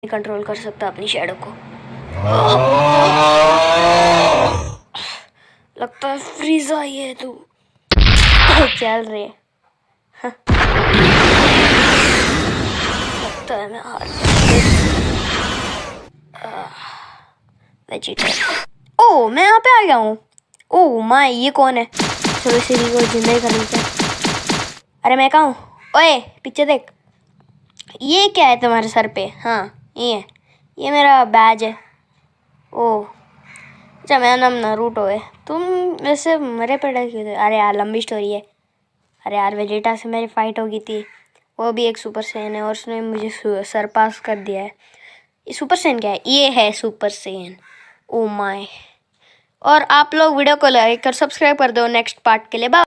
Control कर सकता अपनी शैडो को। लगता है फ्रीज आई है तू। चल रहे हाँ। लगता है मैं हार गया। ओ मैं यहाँ पे आ गया हूँ। ओ माय ये कौन है? चलो इसे को जिंदा ही कर लेते हैं। अरे मैं कहाँ हूँ? ओए पीछे देख। ये क्या है तुम्हारे सर पे? हाँ ये है, ये मेरा बैज है। ओह अच्छा मेरा नाम नारुतो है। तुम वैसे मरे पड़े क्यों थे? अरे यार लंबी स्टोरी है। अरे यार वेजिटा से मेरी फाइट हो गई थी, वो भी एक सुपर सैयन है और उसने मुझे सरपास कर दिया है। ये सुपर सैयन क्या है? ये है सुपर सैयन। Oh my. और आप लोग वीडियो को लाइक और सब्सक्राइब कर दो नेक्स्ट पार्ट के लिए। बाय।